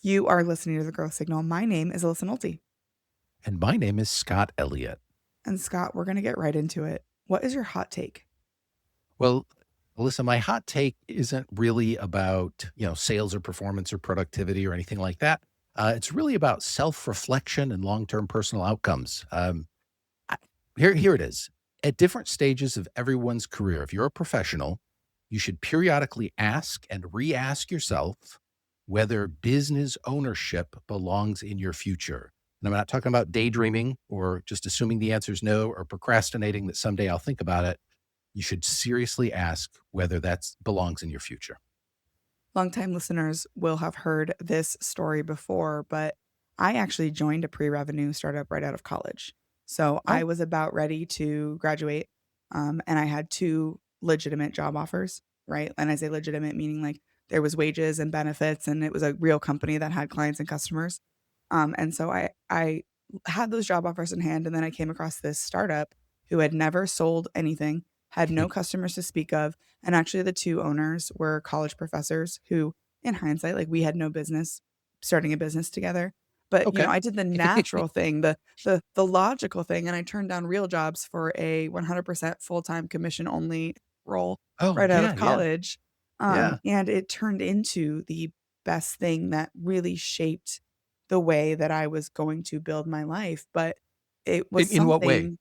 You are listening to The Growth Signal. My name is Alyssa Nolte. And my name is Scott Elliott. And Scott, we're going to get right into it. What is your hot take? Well, listen, my hot take isn't really about, sales or performance or productivity or anything like that. It's really about self-reflection and long-term personal outcomes. I, here it is. At different stages of everyone's career, if you're a professional, you should periodically ask and re-ask yourself whether business ownership belongs in your future. And I'm not talking about daydreaming or just assuming the answer is no or procrastinating that someday I'll think about it. You should seriously ask whether that belongs in your future. Longtime listeners will have heard this story before, but I actually joined a pre revenue startup right out of college. So I Oh, was about ready to graduate, and I had two legitimate job offers, right? And I say legitimate, meaning like there was wages and benefits, and it was a real company that had clients and customers. And so I had those job offers in hand, and then I came across this startup who had never sold anything, had no customers to speak of, and actually the two owners were college professors who, in hindsight, like, we had no business starting a business together. But, okay. I did the natural thing, the logical thing, and I turned down real jobs for a 100% full-time commission only role Oh, right out of yeah, yeah, college. yeah. And it turned into the best thing that really shaped the way that I was going to build my life. But it was In what way? something.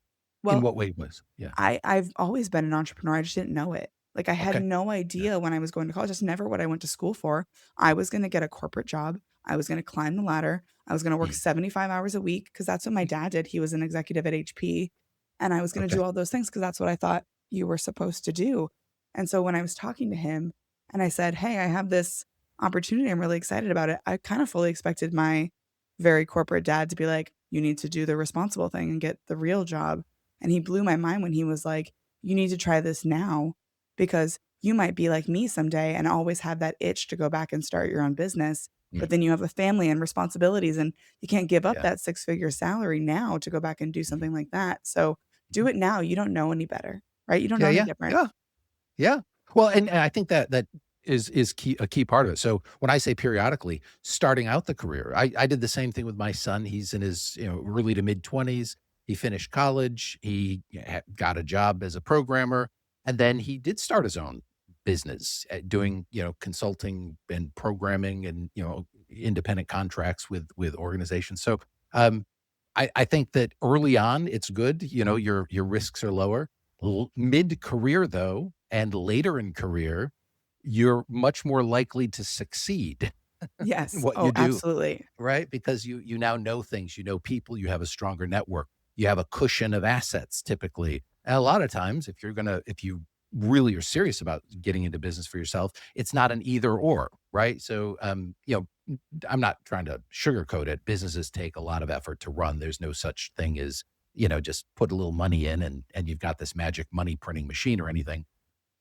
In Well, what way was? Yeah. I've always been an entrepreneur, I just didn't know it. Like, I had Okay. no Yeah. idea when I was going to college, that's never what I went to school for. I was gonna get a corporate job, I was gonna climb the ladder, I was gonna work Mm, 75 hours a week because that's what my dad did, he was an executive at HP, and I was gonna okay. do all those things because that's what I thought you were supposed to do. And so when I was talking to him and I said, "Hey, I have this opportunity, I'm really excited about it," I kind of fully expected my very corporate dad to be like, "You need to do the responsible thing and get the real job." And he blew my mind when he was like, "You need to try this now because you might be like me someday and always have that itch to go back and start your own business, Mm, but then you have a family and responsibilities and you can't give up yeah. that six-figure salary now to go back and do Mhm, something like that. So do mhm. it now. You don't know any better, right? You don't know Yeah, any yeah, different." yeah, yeah. Well, and I think that is a key part of it. So when I say periodically, starting out the career, I did the same thing with my son. He's in his, early to mid-20s. He finished college. He got a job as a programmer, and then he did start his own business doing, consulting and programming and, independent contracts with organizations. So, um, I think that early on, it's good, your risks are lower. Mid-career, though, and later in career, you're much more likely to succeed in Yes. what Oh, you do, absolutely. right? Because you now know things, you know people, you have a stronger network, you have a cushion of assets typically. And a lot of times, if you really are serious about getting into business for yourself, it's not an either or, right? So, I'm not trying to sugarcoat it. Businesses take a lot of effort to run. There's no such thing as, just put a little money in and you've got this magic money printing machine or anything.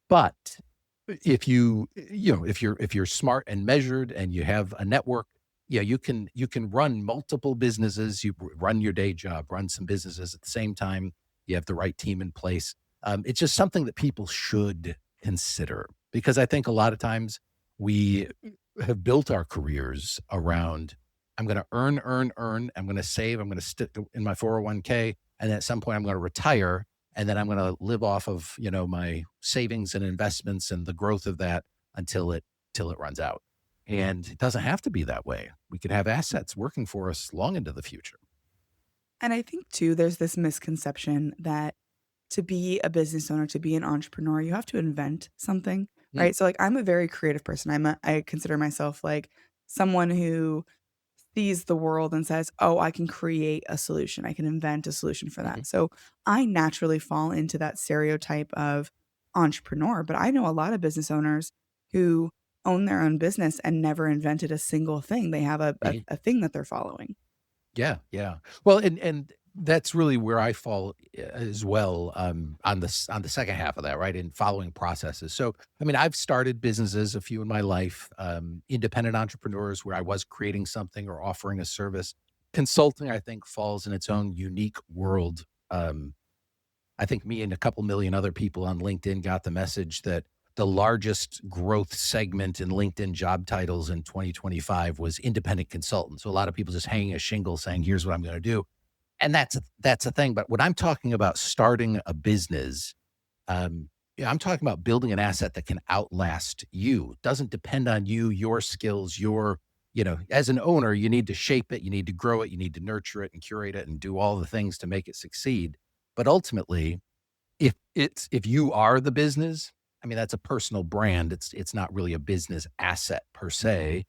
But if if you're smart and measured and you have a network, yeah, you can run multiple businesses. You run your day job, run some businesses at the same time. You have the right team in place. It's just something that people should consider because I think a lot of times we have built our careers around I'm going to earn. I'm going to save. I'm going to stick in my 401k, and at some point I'm going to retire and then I'm going to live off of my savings and investments and the growth of that until it runs out. And it doesn't have to be that way. We could have assets working for us long into the future. And I think too, there's this misconception that to be a business owner, to be an entrepreneur, you have to invent something, Mm, right? So like I'm a very creative person. I consider myself like someone who sees the world and says, "Oh, I can create a solution. I can invent a solution for mhm, that." So I naturally fall into that stereotype of entrepreneur, but I know a lot of business owners who own their own business and never invented a single thing. They have mhm. a thing that they're following. Yeah, yeah. Well, and that's really where I fall as well, on the second half of that, right? In following processes. So, I mean, I've started businesses, a few in my life, independent entrepreneurs where I was creating something or offering a service. Consulting, I think, falls in its own unique world. I think me and a couple million other people on LinkedIn got the message that the largest growth segment in LinkedIn job titles in 2025 was independent consultant. So a lot of people just hanging a shingle saying, "Here's what I'm going to do," and that's a thing. But when I'm talking about starting a business, yeah, I'm talking about building an asset that can outlast you. Doesn't depend on you, your skills, as an owner, you need to shape it, you need to grow it, you need to nurture it and curate it and do all the things to make it succeed. But ultimately, if you are the business, I mean, that's a personal brand. It's not really a business asset per se,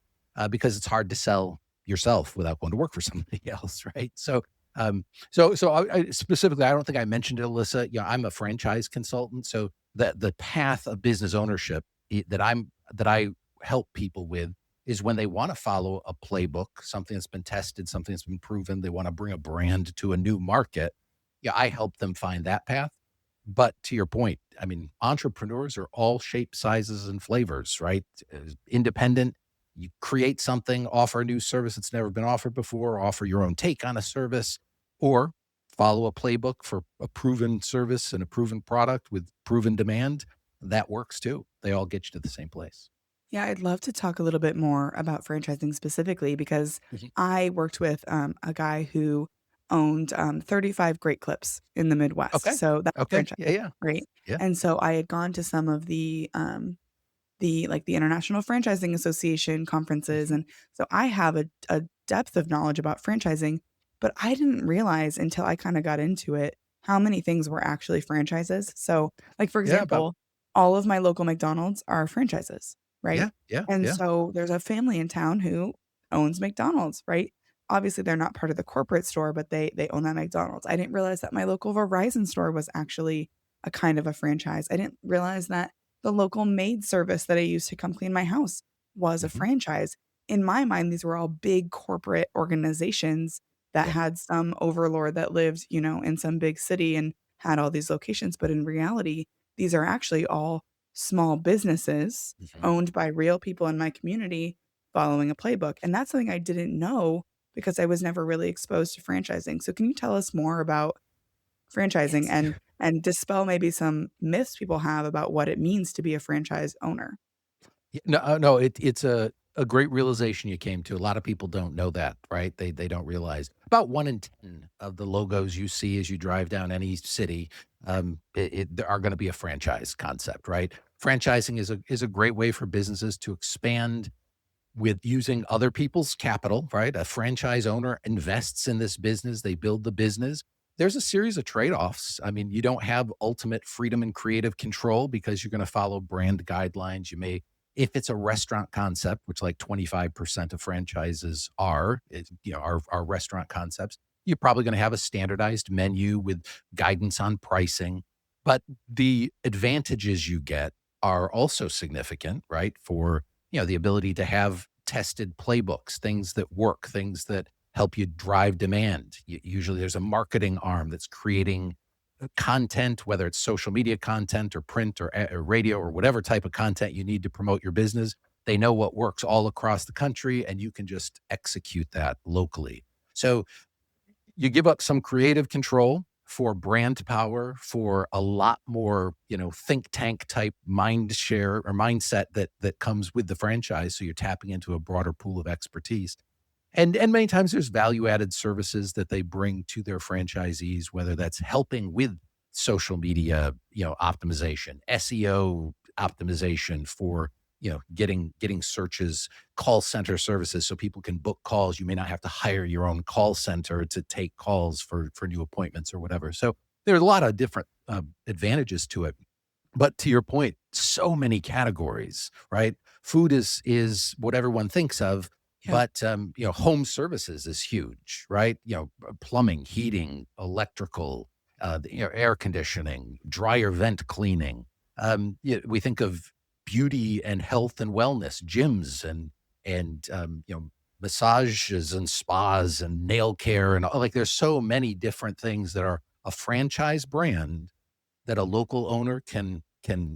because it's hard to sell yourself without going to work for somebody else, right? So specifically, I don't think I mentioned it, Alyssa. I'm a franchise consultant, so the path of business ownership that I help people with is when they want to follow a playbook, something that's been tested, something that's been proven. They want to bring a brand to a new market. Yeah, I help them find that path. But to your point, I mean, entrepreneurs are all shapes, sizes, and flavors, right? Independent, you create something, offer a new service that's never been offered before, offer your own take on a service, or follow a playbook for a proven service and a proven product with proven demand. That works too. They all get you to the same place. Yeah, I'd love to talk a little bit more about franchising specifically because Mhm. I worked with a guy who owned 35 Great Clips in the Midwest. Okay. So that's a Okay. franchise, Yeah. Yeah. right? Yeah. And so I had gone to some of the International Franchising Association conferences, Mhm. and so I have a depth of knowledge about franchising, but I didn't realize until I kinda got into it how many things were actually franchises. So, like, for Yeah. About. example, all of my local McDonald's are franchises, right? Yeah. Yeah. And Yeah. so there's a family in town who owns McDonald's, right? Obviously, they're not part of the corporate store, but they own that McDonald's. I didn't realize that my local Verizon store was actually a kind of a franchise. I didn't realize that the local maid service that I used to come clean my house was a Mhm. franchise. In my mind, these were all big corporate organizations that Yeah. had some overlord that lived, in some big city and had all these locations. But in reality, these are actually all small businesses Mhm. owned by real people in my community following a playbook. And that's something I didn't know because I was never really exposed to franchising. So can you tell us more about franchising It's and dispel maybe some myths people have about what it means to be a franchise owner? No, no, it's a great realization you came to. A lot of people don't know that, right? They don't realize about 1 in 10 of the logos you see as you drive down any city, there are gonna be a franchise concept, right? Franchising is a great way for businesses to expand with using other people's capital, right? A franchise owner invests in this business, they build the business. There's a series of trade-offs. I mean, you don't have ultimate freedom and creative control because you're going to follow brand guidelines. You may, if it's a restaurant concept, which like 25% of franchises are restaurant concepts, you're probably going to have a standardized menu with guidance on pricing. But the advantages you get are also significant, right? For the ability to have tested playbooks, things that work, things that help you drive demand. Usually there's a marketing arm that's creating content, whether it's social media content or print or radio or whatever type of content you need to promote your business. They know what works all across the country and you can just execute that locally. So you give up some creative control for brand power, for a lot more, think tank type mind share or mindset that comes with the franchise. So you're tapping into a broader pool of expertise. And many times there's value-added services that they bring to their franchisees, whether that's helping with social media, optimization, SEO optimization for, getting searches, call center services so people can book calls. You may not have to hire your own call center to take calls for new appointments or whatever. So there are a lot of different advantages to it. But to your point, so many categories, right? Food is what everyone thinks of, Yeah. but home services is huge, right? Plumbing, heating, electrical, air conditioning, dryer vent cleaning. We think of beauty and health and wellness, gyms and massages and spas and nail care and like there's so many different things that are a franchise brand that a local owner can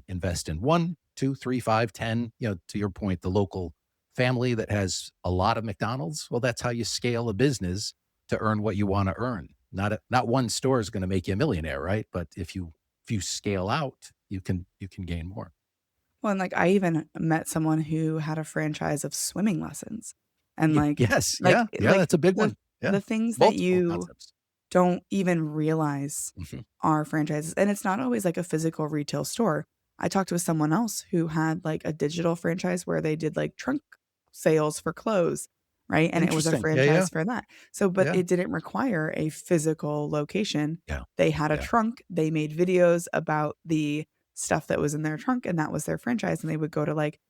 invest in 1, 2, 3, 5, 10. To your point, the local family that has a lot of McDonald's, well, that's how you scale a business to earn what you wanna earn. Not one store is gonna make you a millionaire, right? But if you scale out, you can gain more. Well, and, like, I even met someone who had a franchise of swimming lessons, and, Yes, yeah, yeah, like, that's a big one. Yeah. the things that Multiple you concepts. don't even realize Mhm. are franchises, and it's not always, like, a physical retail store. I talked with someone else who had, like, a digital franchise where they did, like, trunk sales for clothes, right? And it was a Interesting. Yeah, yeah, franchise for that. So but yeah, it didn't require a physical location. yeah, They had a yeah. trunk, they made videos about the stuff that was in their trunk, and that was their franchise, and they would go to, like,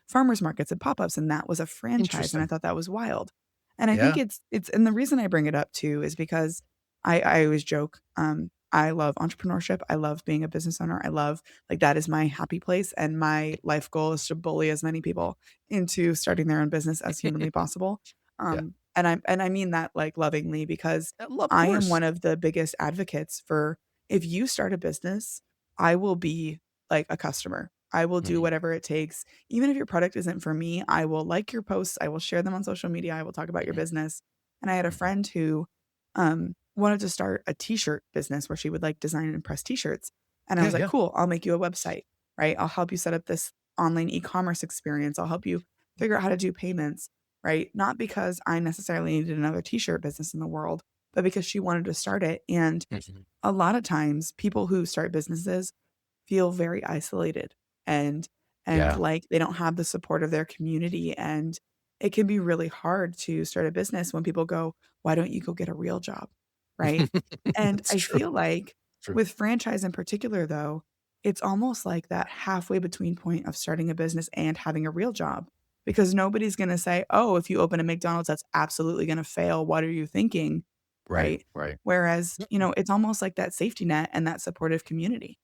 farmers markets and pop-ups, and that was a franchise, and I Interesting. thought that was wild. And I think Yeah. it's and the reason I bring it up too is because I always joke, I love entrepreneurship, I love being a business owner, I love like, that is my happy place, and my life goal is to bully as many people into starting their own business as humanly possible. Yeah. And I mean that, like, lovingly because Of I am course. one of the biggest advocates for if you start a business, I will be, like, a customer. I will do Mhm, whatever it takes. Even if your product isn't for me, I will like your posts, I will share them on social media, I will talk about your mhm, business. And I had a mhm. friend who, wanted to start a t-shirt business where she would, like, design and press t-shirts. And I Yeah, was like, yeah. "Cool, I'll make you a website, right? I'll help you set up this online e-commerce experience. I'll help you figure out how to do payments," right? Not because I necessarily needed another t-shirt business in the world, but because she wanted to start it. And Mhm. a lot of times, people who start businesses feel very isolated and Yeah. like they don't have the support of their community, and it can be really hard to start a business when people go, "Why don't you go get a real job?" Right? And It's I true, feel like true. with franchise in particular though, it's almost like that halfway between point of starting a business and having a real job, because nobody's gonna say, "Oh, if you open a McDonald's, that's absolutely gonna fail. What are you thinking?" Right, Right? right. Whereas, it's almost like that safety net and that supportive community.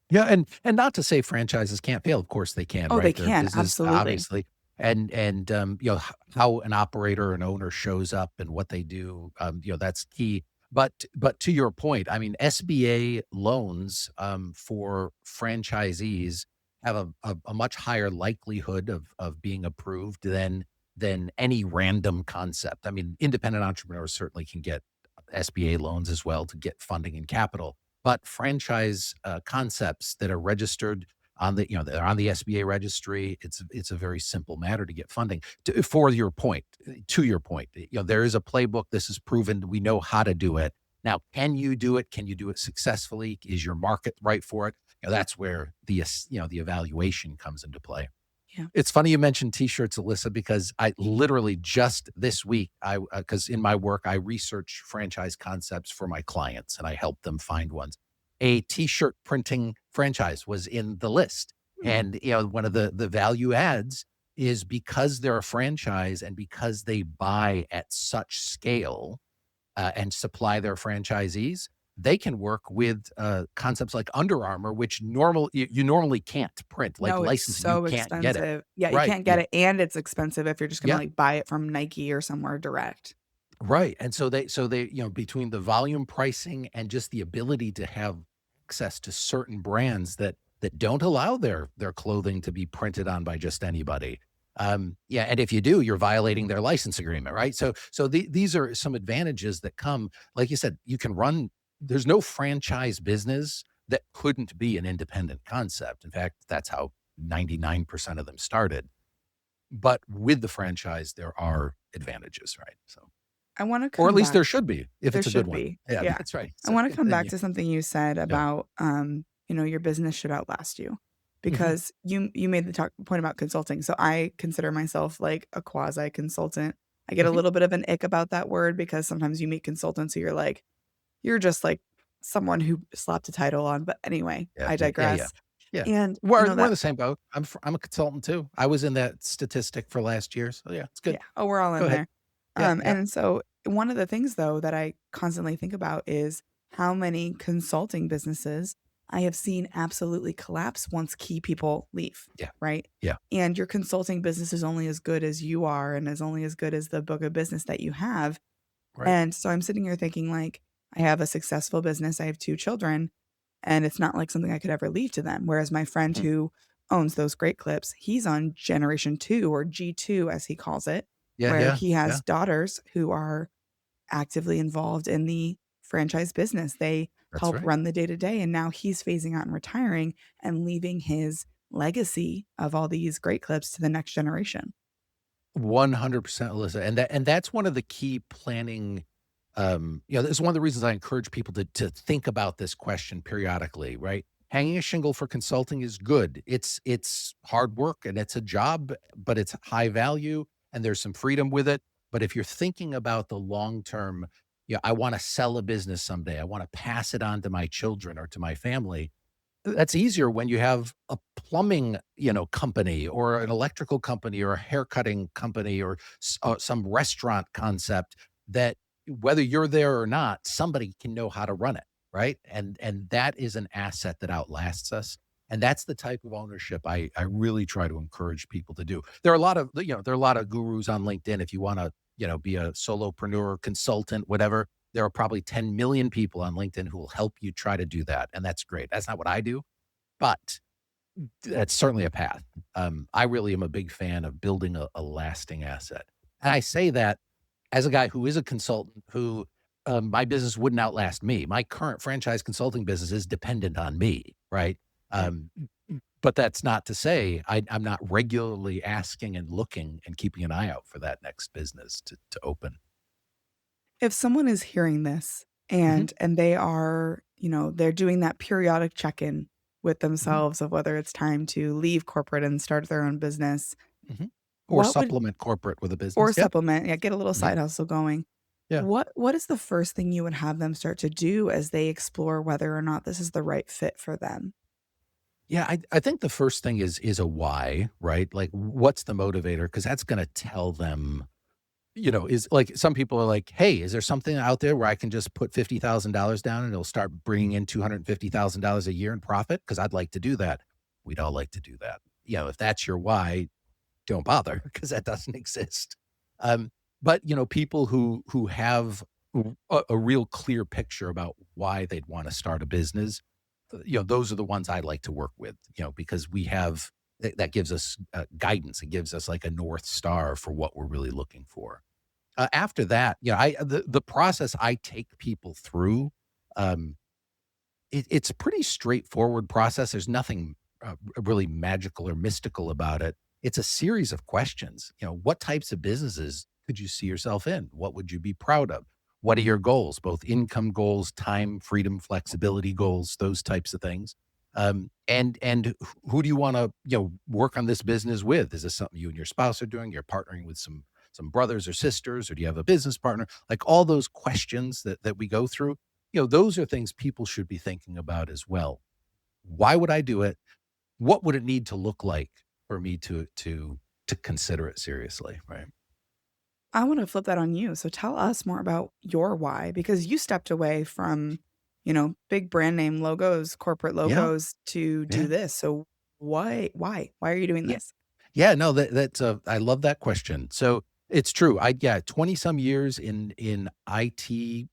Yeah, and not to say franchises can't fail, of course they can, Oh, they right? They're a can, business, absolutely. obviously, and how an operator, an owner shows up and what they do, that's key. But to your point, I mean, SBA loans, for franchisees have a much higher likelihood of being approved than any random concept. I mean, independent entrepreneurs certainly can get SBA loans as well to get funding and capital, but franchise, concepts that are registered on that are on the SBA registry, it's a very simple matter to get funding. To your point, there is a playbook. This is proven. We know how to do it. Now, can you do it? Can you do it successfully? Is your market right for it? That's where the evaluation comes into play. Yeah. It's funny you mentioned T-shirts, Alyssa, because I literally just this week, because in my work, I research franchise concepts for my clients and I help them find ones. A T-shirt printing franchise was in the list. Hmm. And, one of the value adds is because they're a franchise and because they buy at such scale, and supply their franchisees, they can work with, concepts like Under Armour, which you normally can't print, like No, it's licensing, you so can't get it. expensive. Yeah, you Right, can't yeah, get it, and it's expensive if you're just gonna, yeah, like, buy it from Nike or somewhere direct. right, and so they, between the volume pricing and just the ability to have access to certain brands that don't allow their clothing to be printed on by just anybody. Yeah, and if you do, you're violating their license agreement, right? These are some advantages that come. Like you said, you can run. There's no franchise business that couldn't be an independent concept. In fact, that's how 99% of them started. But with the franchise, there are advantages, right? So, I wanna or at come least back there should be if There it's a good should one. be, Yeah, yeah. that's right. I So wanna come then back to something you said yeah. about, your business should outlast you, Mhm. because you made the point about consulting, so I consider myself like a quasi consultant. I get a Mhm. little bit of an ick about that word because sometimes you meet consultants who you're like, "You're just like someone who slapped a title on," but anyway, Yeah, I yeah, yeah, yeah. digress. Yeah. And, We're in that the same boat. I'm a consultant too. I was in that statistic for last year, so yeah, it's good. yeah, oh, we're all Go in ahead. there. Yeah, yeah. And so one of the things though that I constantly think about is how many consulting businesses I have seen absolutely collapse once key people leave, Yeah, right? yeah. And your consulting business is only as good as you are and is only as good as the book of business that you have. Right. And so I'm sitting here thinking like, I have a successful business, I have 2 children, and it's not like something I could ever leave to them. Whereas my friend Mhm. who owns those Great Clips, he's on generation 2 or G2 as he calls it, Yeah, where yeah, he yeah. has daughters who are actively involved in the franchise business. They That's help right. run the day to day, and now he's phasing out and retiring and leaving his legacy of all these great clips to the next generation. 100%, Alyssa, and that's one of the key planning, this is one of the reasons I encourage people to think about this question periodically, right? Hanging a shingle for consulting is good. It's hard work and it's a job, but it's high value and there's some freedom with it. But if you're thinking about the long term, I wanna sell a business someday. I wanna pass it on to my children or to my family. That's easier when you have a plumbing, company or an electrical company or a haircutting company or some restaurant concept that whether you're there or not, somebody can know how to run it, right? And that is an asset that outlasts us. And that's the type of ownership I really try to encourage people to do. There are a lot of, there are a lot of gurus on LinkedIn if you want to, be a solopreneur, consultant, whatever. There are probably 10 million people on LinkedIn who will help you try to do that, and that's great. That's not what I do, but that's certainly a path. I really am a big fan of building a lasting asset, and I say that as a guy who is a consultant who, my business wouldn't outlast me. My current franchise consulting business is dependent on me, right? Right. Um, but that's not to say I'm not regularly asking and looking and keeping an eye out for that next business to open. If someone is hearing this Mhm, and they are, they're doing that periodic check-in with mhm. themselves of whether it's time to leave corporate and start their own business, Mhm. Or what would supplement corporate with a or business. Yep. supplement, yeah, get a little Mhm. side hustle going. Yeah. What is the first thing you would have them start to do as they explore whether or not this is the right fit for them? Yeah, I think the first thing is a why, right? Like, what's the motivator? Because that's gonna tell them, is like some people are like, "Hey, is there something out there where I can just put $50,000 down and it'll start bringing in $250,000 a year in profit? Because I'd like to do that." We'd all like to do that. If that's your why, don't bother because that doesn't exist. Um, but, people who have a real clear picture about why they'd wanna start a business, those are the ones I like to work with, because we have that gives us, guidance. It gives us like a North Star for what we're really looking for. After that, the process I take people through, um, it's a pretty straightforward process. There's nothing, really magical or mystical about it. It's a series of questions. What types of businesses could you see yourself in? What would you be proud of? What are your goals? Both income goals, time, freedom, flexibility goals, those types of things. And who do you want to, work on this business with? Is this something you and your spouse are doing? You're partnering with some brothers or sisters, or do you have a business partner? Like all those questions that we go through, those are things people should be thinking about as well. Why would I do it? What would it need to look like for me to consider it seriously, right? I wanna flip that on you, so tell us more about your why, because you stepped away from, big brand name logos, corporate Yeah, logos to do yeah, this, so why? Why are you doing yeah. this? Yeah, no, that's I love that question. So it's true. 20 some years in IT,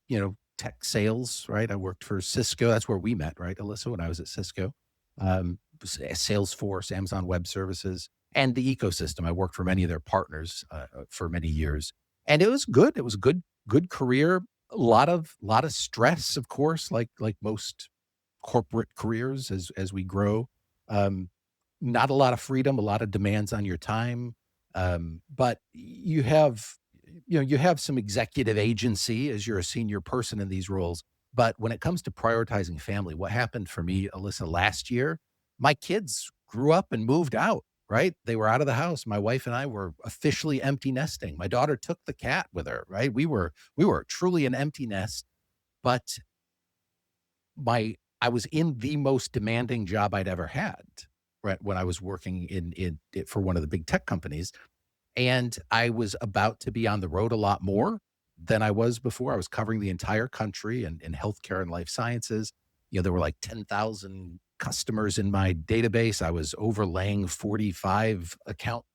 tech sales, right? I worked for Cisco. That's where we met, right, Alyssa, when I was at Cisco. Salesforce, Amazon Web Services, and the ecosystem. I worked for many of their partners for many years. And it was good. It was a good career. A lot of stress, of course, like most corporate careers as we grow. Um, Not a lot of freedom, a lot of demands on your time. But you have some executive agency as you're a senior person in these roles. But when it comes to prioritizing family, what happened for me, Alyssa, last year, my kids grew up and moved out, right? They were out of the house. My wife and I were officially empty nesting. My daughter took the cat with her, right? We were truly an empty nest, but my I was in the most demanding job I'd ever had, right, when I was working in it for one of the big tech companies, and I was about to be on the road a lot more than I was before. I was covering the entire country in healthcare and life sciences. There were like 10,000 customers in my database. I was overlaying 45 account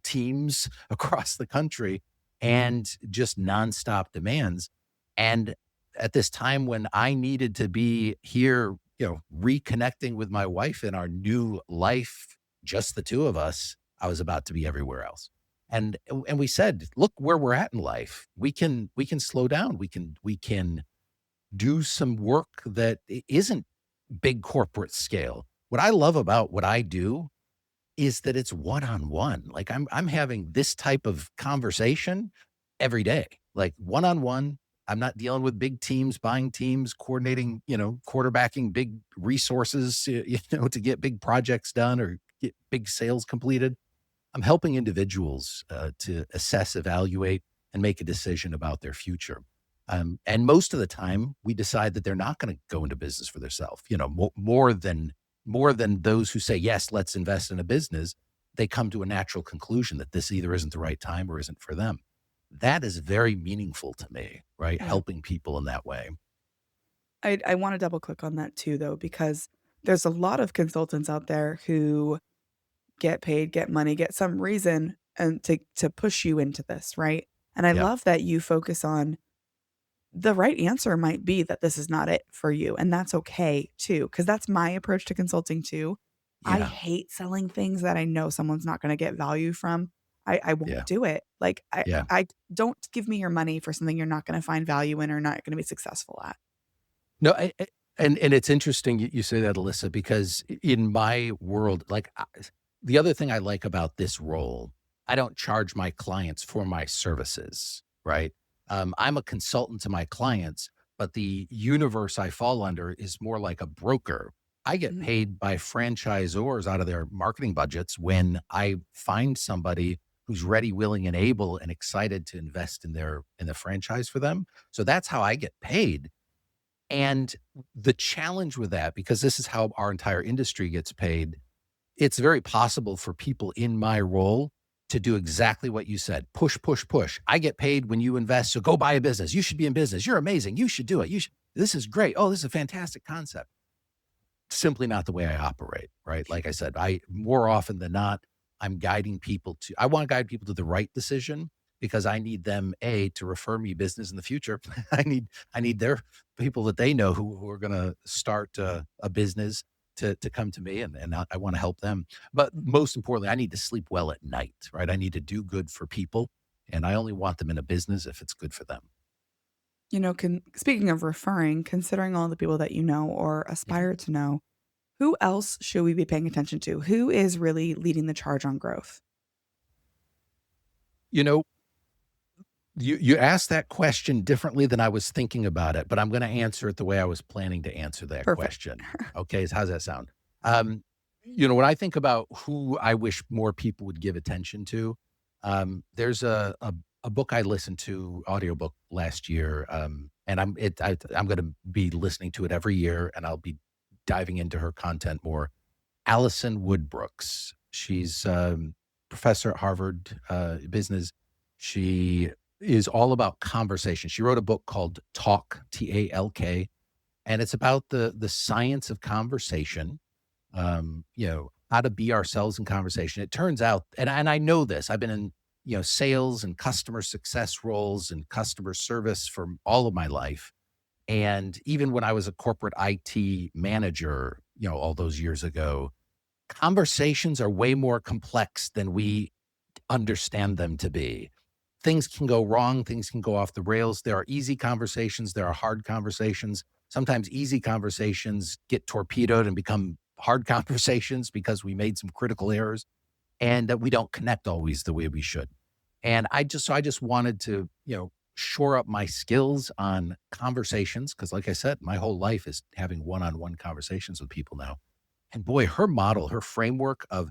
teams across the country and just nonstop demands. And at this time when I needed to be here, reconnecting with my wife in our new life, just the two of us, I was about to be everywhere else. And we said, look where we're at in life. We can slow down. We can do some work that isn't big corporate scale. what I love about what I do is that it's one-on-one. Like, I'm having this type of conversation every day, like, one-on-one. I'm not dealing with big teams, buying teams, coordinating, quarterbacking big resources, to get big projects done or get big sales completed. I'm helping individuals, to assess, evaluate, and make a decision about their future. And most of the time, we decide that they're not gonna go into business for themselves. More than those who say, "Yes, let's invest in a business," they come to a natural conclusion that this either isn't the right time or isn't for them. That is very meaningful to me, right? Yeah. Helping people in that way. I wanna double click on that too, though, because there's a lot of consultants out there who get paid, get money, get some reason, and to push you into this, right? And I Yeah, love that you focus on the right answer might be that this is not it for you, and that's okay too, because that's my approach to consulting too. I yeah, hate selling things that I know someone's not gonna get value from. I won't yeah, do it. Like, yeah. I don't give me your money for something you're not gonna find value in or not gonna be successful at. No, and it's interesting you say that, Alyssa, because in my world, like, the other thing I like about this role, I don't charge my clients for my services, right? I'm a consultant to my clients, but the universe I fall under is more like a broker. I get Mhm. paid by franchisors out of their marketing budgets when I find somebody who's ready, willing, and able and excited to invest in the franchise for them. So that's how I get paid. And the challenge with that, because this is how our entire industry gets paid, it's very possible for people in my role to do exactly what you said. Push, push, push. I get paid when you invest, so go buy a business. You should be in business. You're amazing. You should do it. This is great. Oh, this is a fantastic concept. Simply not the way I operate, right? Like I said, I more often than not, I want to guide people to the right decision because I need them to refer me business in the future. I need their people that they know who are going to start a business to come to me, and I want to help them. But most importantly, I need to sleep well at night, right? I need to do good for people, and I only want them in a business if it's good for them. Speaking of referring, considering all the people that you know or Mhm. aspire to know, who else should we be paying attention to? Who is really leading the charge on growth? You know, you asked that question differently than I was thinking about it, but I'm gonna answer it the way I was planning to answer that Perfect. question. Okay, so how's that sound? Um, when I think about who I wish more people would give attention to, there's a book I listened to, audiobook last year, and I'm gonna be listening to it every year, and I'll be diving into her content more. Allison Woodbrooks. She's, professor at Harvard, Business. She is all about conversation. She wrote a book called Talk, Talk, and it's about the science of conversation, how to be ourselves in conversation. It turns out, and I know this, I've been in, sales and customer success roles and customer service for all of my life. And even when I was a corporate IT manager, all those years ago, conversations are way more complex than we understand them to be. Things can go wrong, things can go off the rails. There are easy conversations, there are hard conversations. Sometimes easy conversations get torpedoed and become hard conversations because we made some critical errors and that we don't connect always the way we should. And I just wanted to, shore up my skills on conversations because like I said, my whole life is having one-on-one conversations with people now. And boy, her model, her framework of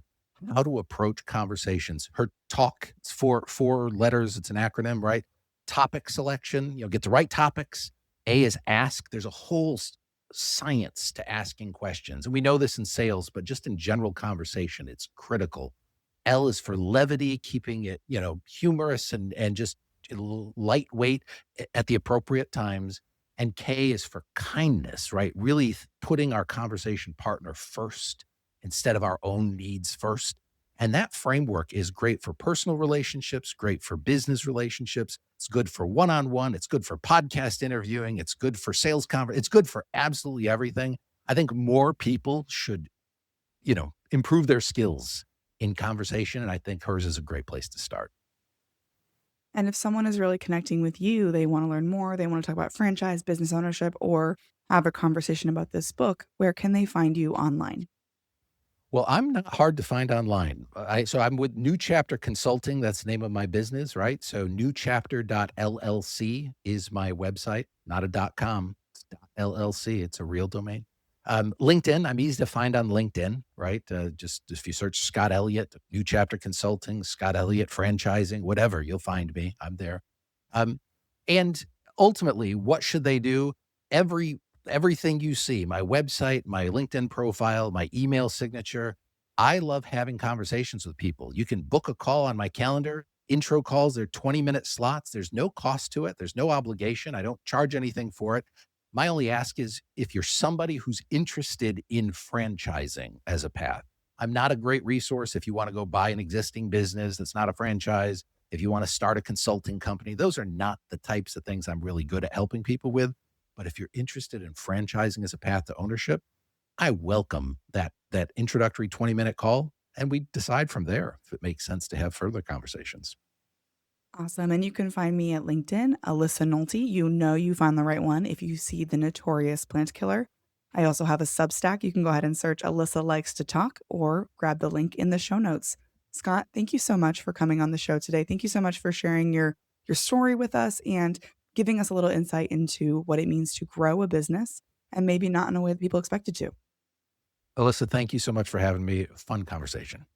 how to approach conversations, her talk, it's four letters, it's an acronym, right? Topic selection, get the right topics. A is ask. There's a whole science to asking questions. And we know this in sales, but just in general conversation, it's critical. L is for levity, keeping it, humorous and just lightweight at the appropriate times. And K is for kindness, right? Really putting our conversation partner first instead of our own needs first. And that framework is great for personal relationships, great for business relationships. It's good for one-on-one. It's good for podcast interviewing. It's good for sales conference. It's good for absolutely everything. I think more people should, improve their skills in conversation. And I think hers is a great place to start. And if someone is really connecting with you, they wanna learn more, they wanna talk about franchise, business ownership, or have a conversation about this book, where can they find you online? Well, I'm not hard to find online. So I'm with New Chapter Consulting. That's the name of my business, right? So newchapter.llc is my website, not a .com. It's .llc. It's a real domain. LinkedIn, I'm easy to find on LinkedIn, right? Just if you search Scott Elliott, New Chapter Consulting, Scott Elliott Franchising, whatever, you'll find me. I'm there. Um, and ultimately, what should they do? Every Everything you see, my website, my LinkedIn profile, my email signature, I love having conversations with people. You can book a call on my calendar. Intro calls, they're 20-minute slots. There's no cost to it. There's no obligation. I don't charge anything for it. My only ask is if you're somebody who's interested in franchising as a path. I'm not a great resource if you want to go buy an existing business that's not a franchise, if you want to start a consulting company. Those are not the types of things I'm really good at helping people with. But if you're interested in franchising as a path to ownership, I welcome that introductory 20-minute call, and we decide from there if it makes sense to have further conversations. Awesome. And you can find me at LinkedIn, Alyssa Nolte. You know you found the right one if you see the notorious plant killer. I also have a Substack. You can go ahead and search Alyssa Likes to Talk or grab the link in the show notes. Scott, thank you so much for coming on the show today. Thank you so much for sharing your story with us and giving us a little insight into what it means to grow a business and maybe not in a way that people expect it to. Alyssa, thank you so much for having me. Fun conversation.